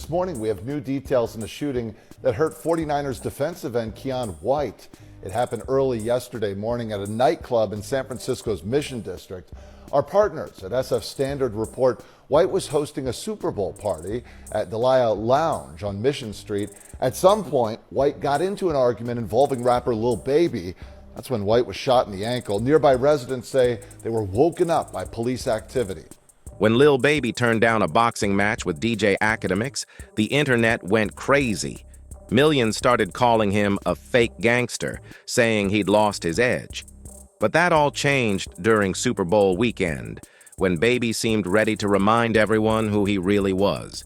This morning, we have new details in the shooting that hurt 49ers defensive end Keion White. It happened early yesterday morning at a nightclub in San Francisco's Mission District. Our partners at SF Standard report White was hosting a Super Bowl party at Delia Lounge on Mission Street. At some point, White got into an argument involving rapper Lil Baby. That's when White was shot in the ankle. Nearby residents say they were woken up by police activity. When Lil Baby turned down a boxing match with DJ Academics, the internet went crazy. Millions started calling him a fake gangster, saying he'd lost his edge. But that all changed during Super Bowl weekend, when Baby seemed ready to remind everyone who he really was.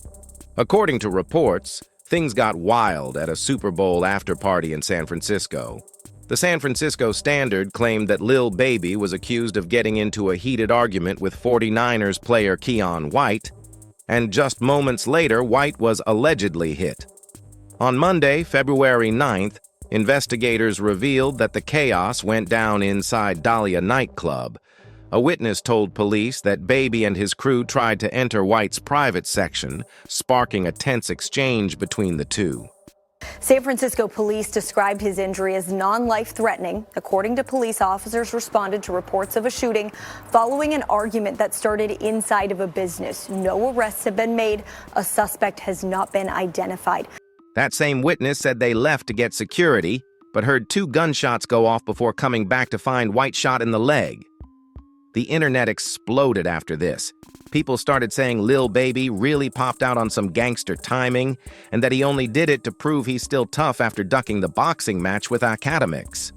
According to reports, things got wild at a Super Bowl after-party in San Francisco. The San Francisco Standard claimed that Lil Baby was accused of getting into a heated argument with 49ers player Keion White, and just moments later, White was allegedly hit. On Monday, February 9th, investigators revealed that the chaos went down inside Dahlia nightclub. A witness told police that Baby and his crew tried to enter White's private section, sparking a tense exchange between the two. San Francisco police described his injury as non-life-threatening. According to police, officers responded to reports of a shooting following an argument that started inside of a business. No arrests have been made. A suspect has not been identified. That same witness said they left to get security, but heard 2 gunshots go off before coming back to find White shot in the leg. The internet exploded after this. People started saying Lil Baby really popped out on some gangster timing, and that he only did it to prove he's still tough after ducking the boxing match with Academics.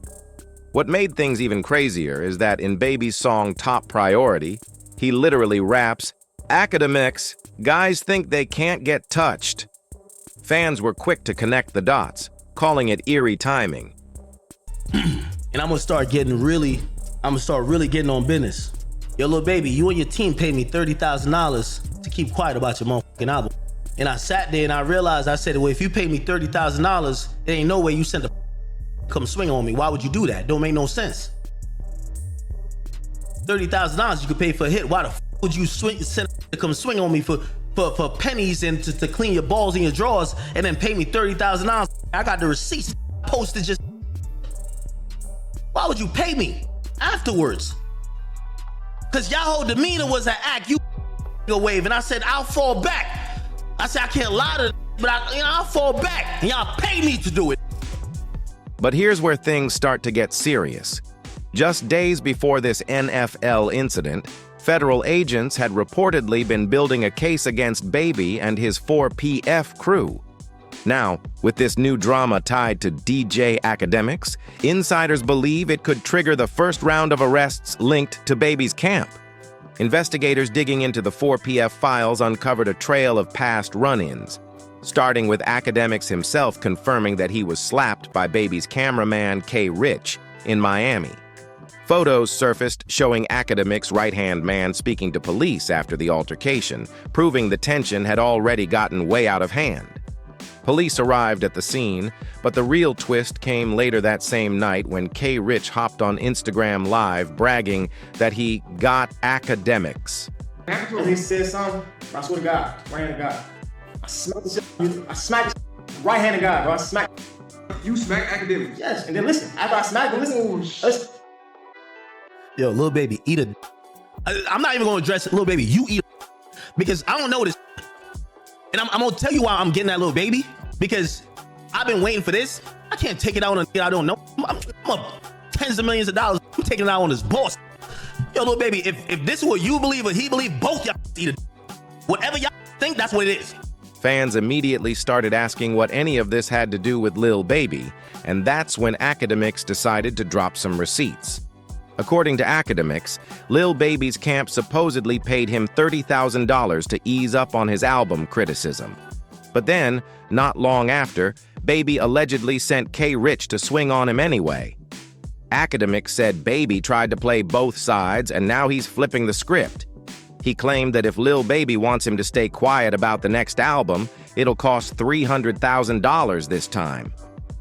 What made things even crazier is that in Baby's song Top Priority, he literally raps, "Academics, guys think they can't get touched." Fans were quick to connect the dots, calling it eerie timing. And I'm gonna start really getting on business. Yo, Lil Baby, you and your team paid me $30,000 to keep quiet about your motherfucking album. And I sat there and I realized, I said, well, if you pay me $30,000, there ain't no way you sent a come swing on me. Why would you do that? Don't make no sense. $30,000 you could pay for a hit. Why the would you send to come swing on me for pennies and to clean your balls in your drawers and then pay me $30,000? I got the receipts posted just. Why would you pay me afterwards? Cause y'all whole demeanor was an act. You a wave, and I said I'll fall back. I said I can't lie to, but I'll fall back, and y'all pay me to do it. But here's where things start to get serious. Just days before this NFL incident, federal agents had reportedly been building a case against Baby and his 4PF crew. Now, with this new drama tied to DJ Academics, insiders believe it could trigger the first round of arrests linked to Baby's camp. Investigators digging into the 4PF files uncovered a trail of past run-ins, starting with Academics himself confirming that he was slapped by Baby's cameraman K. Rich in Miami. Photos surfaced showing Academics' right-hand man speaking to police after the altercation, proving the tension had already gotten way out of hand. Police arrived at the scene, but the real twist came later that same night when K. Rich hopped on Instagram Live bragging that he got Academics. After he said something, I swear to God, right-handed God. I smacked right-handed God, bro. I smacked. You smacked Academics? Yes, and then listen, after I smacked him, listen. Yo, Lil Baby, eat a. I'm not even gonna address it, Lil Baby. You eat a, because I don't know this. And I'm gonna tell you why I'm getting that Lil Baby, because I've been waiting for this. I can't take it out on a I don't know. I'm up tens of millions of dollars. I'm taking it out on this boss. Yo, Lil Baby, if this is what you believe or he believe, both y'all eat it. Whatever y'all think, that's what it is. Fans immediately started asking what any of this had to do with Lil Baby, and that's when Academics decided to drop some receipts. According to Academics, Lil Baby's camp supposedly paid him $30,000 to ease up on his album criticism. But then, not long after, Baby allegedly sent K. Rich to swing on him anyway. Academics said Baby tried to play both sides and now he's flipping the script. He claimed that if Lil Baby wants him to stay quiet about the next album, it'll cost $300,000 this time.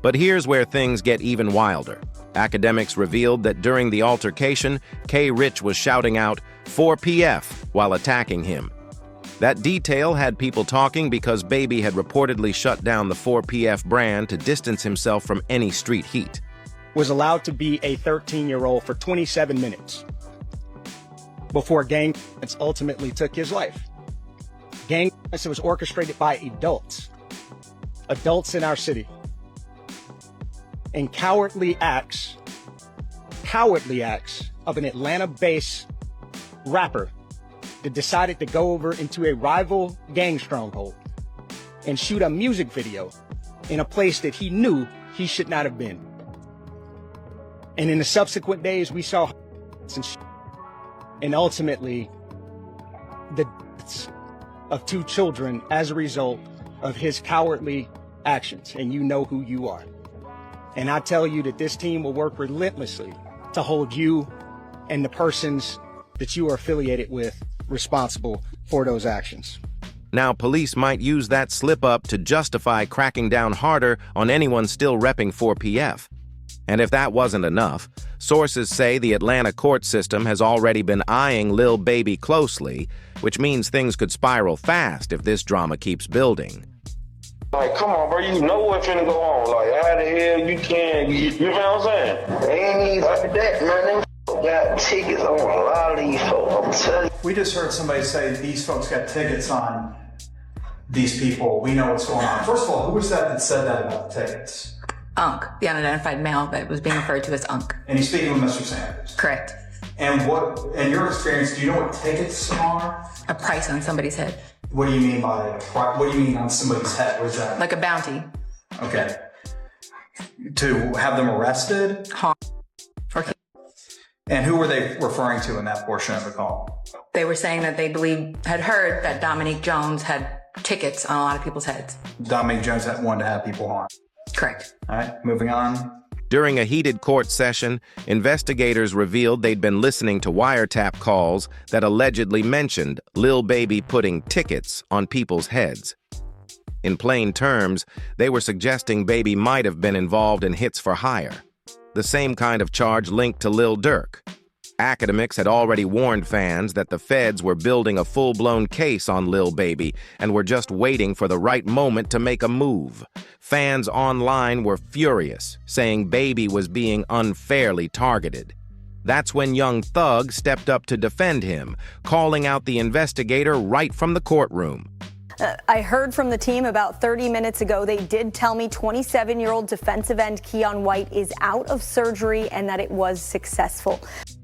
But here's where things get even wilder. Academics revealed that during the altercation, K. Rich was shouting out 4PF while attacking him. That detail had people talking because Baby had reportedly shut down the 4PF brand to distance himself from any street heat. Was allowed to be a 13-year-old for 27 minutes before gang violence ultimately took his life. Gang violence was orchestrated by adults in our city. And cowardly acts of an Atlanta-based rapper that decided to go over into a rival gang stronghold and shoot a music video in a place that he knew he should not have been. And in the subsequent days, we saw and ultimately the deaths of 2 children as a result of his cowardly actions. And you know who you are. And I tell you that this team will work relentlessly to hold you and the persons that you are affiliated with responsible for those actions. Now, police might use that slip-up to justify cracking down harder on anyone still repping 4PF. And if that wasn't enough, sources say the Atlanta court system has already been eyeing Lil Baby closely, which means things could spiral fast if this drama keeps building. Like, come on, bro, you know what's finna go on. Like, how the hell you can, you know what I'm saying? They ain't even like that, man. Them got tickets on a lot of these folks, I'm telling you. We just heard somebody say these folks got tickets on these people. We know what's going on. First of all, who was that said that about the tickets? Unc, the unidentified male that was being referred to as Unc. And he's speaking with Mr. Sanders. Correct. And what, in your experience, do you know what tickets are? A price on somebody's head. What do you mean by what do you mean on somebody's head? What is that? Like a bounty. Okay. To have them arrested? And who were they referring to in that portion of the call? They were saying that they had heard that Dominique Jones had tickets on a lot of people's heads. Dominique Jones had wanted to have people harmed. Correct. All right, moving on. During a heated court session, investigators revealed they'd been listening to wiretap calls that allegedly mentioned Lil Baby putting tickets on people's heads. In plain terms, they were suggesting Baby might have been involved in hits for hire, the same kind of charge linked to Lil Durk. Academics had already warned fans that the feds were building a full-blown case on Lil Baby and were just waiting for the right moment to make a move. Fans online were furious, saying Baby was being unfairly targeted. That's when Young Thug stepped up to defend him, calling out the investigator right from the courtroom. I heard from the team about 30 minutes ago. They did tell me 27-year-old defensive end Keion White is out of surgery and that it was successful.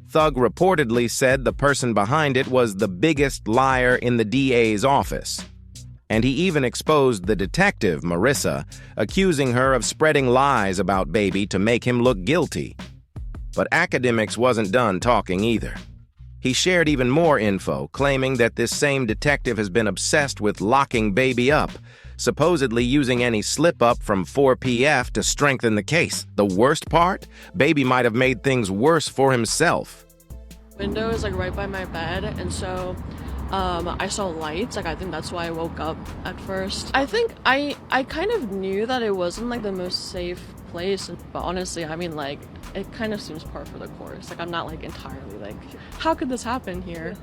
Thug reportedly said the person behind it was the biggest liar in the DA's office. And he even exposed the detective, Marissa, accusing her of spreading lies about Baby to make him look guilty. But Academics wasn't done talking either. He shared even more info, claiming that this same detective has been obsessed with locking Baby up, supposedly using any slip-up from 4PF to strengthen the case. The worst part? Baby might have made things worse for himself. Window is like right by my bed, and so I saw lights. I think that's why I woke up at first. I think I kind of knew that it wasn't like the most safe place, but honestly, I mean, like, it kind of seems par for the course. Like, I'm not like entirely like, how could this happen here?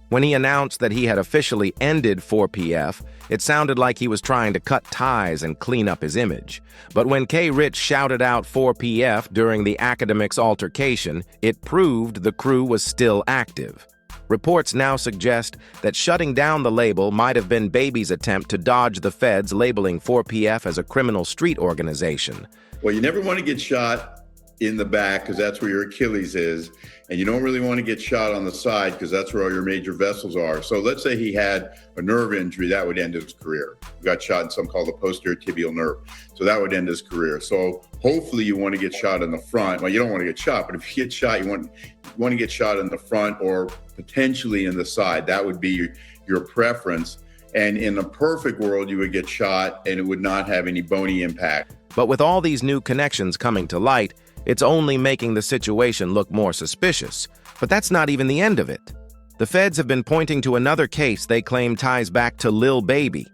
When he announced that he had officially ended 4PF, it sounded like he was trying to cut ties and clean up his image. But when K. Rich shouted out 4PF during the Academics altercation, it proved the crew was still active. Reports now suggest that shutting down the label might have been Baby's attempt to dodge the feds labeling 4PF as a criminal street organization. Well, you never want to get shot in the back because that's where your Achilles is. And you don't really want to get shot on the side because that's where all your major vessels are. So let's say he had a nerve injury, that would end his career. He got shot in something called the posterior tibial nerve. So that would end his career. So hopefully you want to get shot in the front. Well, you don't want to get shot, but if you get shot, you want to get shot in the front or potentially in the side. That would be your preference. And in a perfect world, you would get shot and it would not have any bony impact. But with all these new connections coming to light, it's only making the situation look more suspicious. But that's not even the end of it. The feds have been pointing to another case they claim ties back to Lil Baby.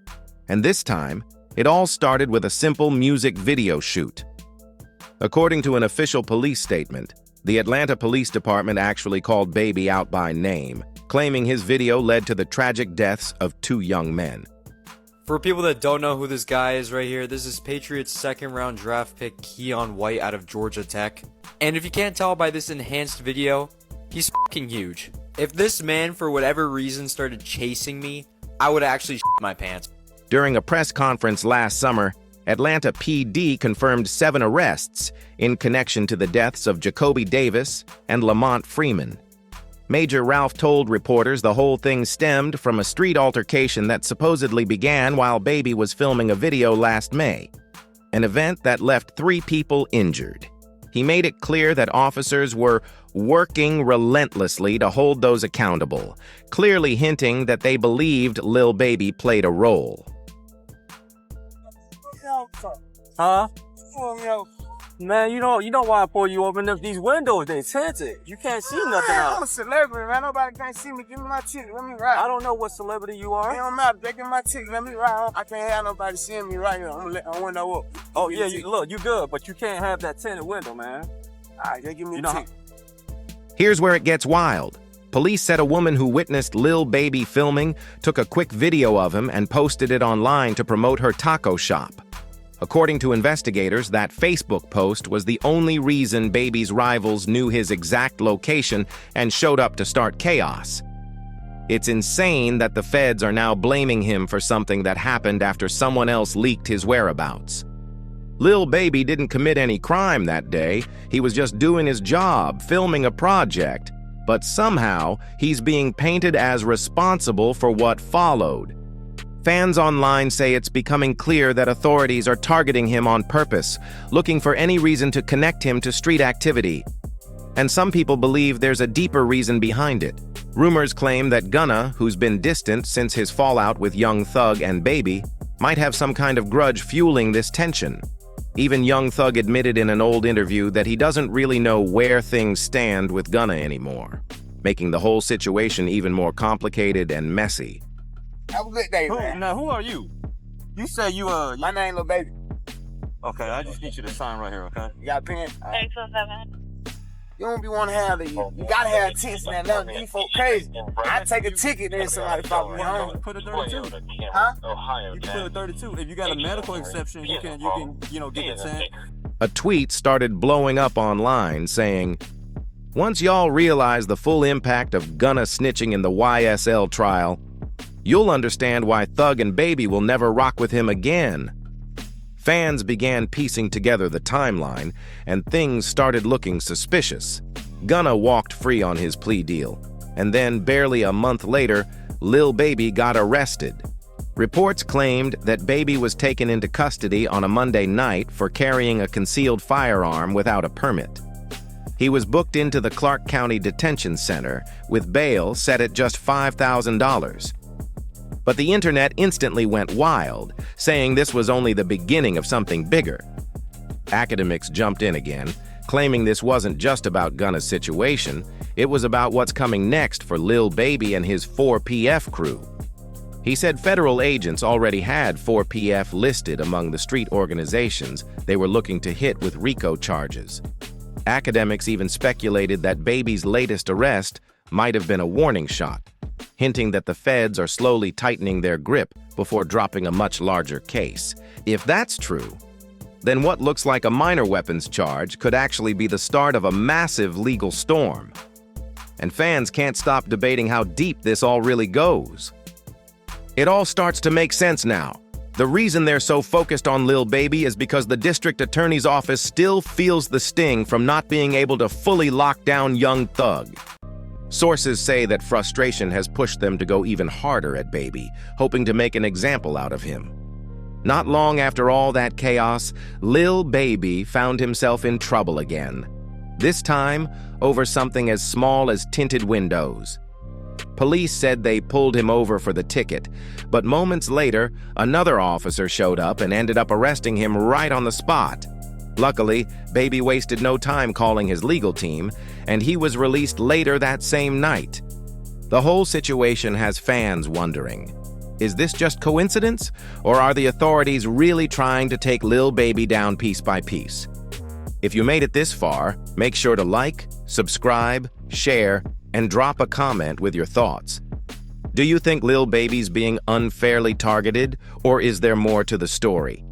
And this time, it all started with a simple music video shoot. According to an official police statement, the Atlanta Police Department actually called Baby out by name, claiming his video led to the tragic deaths of 2 young men. For people that don't know who this guy is right here, this is Patriots' second-round draft pick Keion White out of Georgia Tech. And if you can't tell by this enhanced video, he's fucking huge. If this man, for whatever reason, started chasing me, I would actually shit my pants. During a press conference last summer, Atlanta PD confirmed 7 arrests in connection to the deaths of Jacoby Davis and Lamont Freeman. Major Ralph told reporters the whole thing stemmed from a street altercation that supposedly began while Baby was filming a video last May, an event that left 3 people injured. He made it clear that officers were working relentlessly to hold those accountable, clearly hinting that they believed Lil Baby played a role. Huh? Man, you know why I pull you open up these windows, they tinted. You can't see nothing out. I'm a celebrity, man. Nobody can't see me. Give me my ticket. Let me ride. I don't know what celebrity you are. It don't matter. They give me my ticket. Let me ride. I can't have nobody seeing me right here. I'm gonna let my window up. Oh, yeah, look, you good, but you can't have that tinted window, man. All right, they give me the ticket. Here's where it gets wild. Police said a woman who witnessed Lil Baby filming took a quick video of him and posted it online to promote her taco shop. According to investigators, that Facebook post was the only reason Baby's rivals knew his exact location and showed up to start chaos. It's insane that the feds are now blaming him for something that happened after someone else leaked his whereabouts. Lil Baby didn't commit any crime that day. He was just doing his job, filming a project. But somehow, he's being painted as responsible for what followed. Fans online say it's becoming clear that authorities are targeting him on purpose, looking for any reason to connect him to street activity. And some people believe there's a deeper reason behind it. Rumors claim that Gunna, who's been distant since his fallout with Young Thug and Baby, might have some kind of grudge fueling this tension. Even Young Thug admitted in an old interview that he doesn't really know where things stand with Gunna anymore, making the whole situation even more complicated and messy. Have a good day, man. Now, who are you? You say you, My name Lil Baby. Okay, I just need you to sign right here, okay? You got a pen? Thanks for that. You don't be want to have the, you gotta have tickets in that level. These folk crazy. I take a ticket, then somebody follow me home. Put a 32. Huh? You can put a 32. If you got a medical exception, you can, get the 10. A tweet started blowing up online saying, "Once y'all realize the full impact of Gunna snitching in the YSL trial, you'll understand why Thug and Baby will never rock with him again." Fans began piecing together the timeline, and things started looking suspicious. Gunna walked free on his plea deal, and then barely a month later, Lil Baby got arrested. Reports claimed that Baby was taken into custody on a Monday night for carrying a concealed firearm without a permit. He was booked into the Clark County Detention Center, with bail set at just $5,000. But the internet instantly went wild, saying this was only the beginning of something bigger. Academics jumped in again, claiming this wasn't just about Gunna's situation, it was about what's coming next for Lil Baby and his 4PF crew. He said federal agents already had 4PF listed among the street organizations they were looking to hit with RICO charges. Academics even speculated that Baby's latest arrest might have been a warning shot, hinting that the feds are slowly tightening their grip before dropping a much larger case. If that's true, then what looks like a minor weapons charge could actually be the start of a massive legal storm. And fans can't stop debating how deep this all really goes. It all starts to make sense now. The reason they're so focused on Lil Baby is because the district attorney's office still feels the sting from not being able to fully lock down Young Thug. Sources say that frustration has pushed them to go even harder at Baby, hoping to make an example out of him. Not long after all that chaos, Lil Baby found himself in trouble again. This time, over something as small as tinted windows. Police said they pulled him over for the ticket, but moments later, another officer showed up and ended up arresting him right on the spot. Luckily, Baby wasted no time calling his legal team, and he was released later that same night. The whole situation has fans wondering, is this just coincidence, or are the authorities really trying to take Lil Baby down piece by piece? If you made it this far, make sure to like, subscribe, share, and drop a comment with your thoughts. Do you think Lil Baby's being unfairly targeted, or is there more to the story?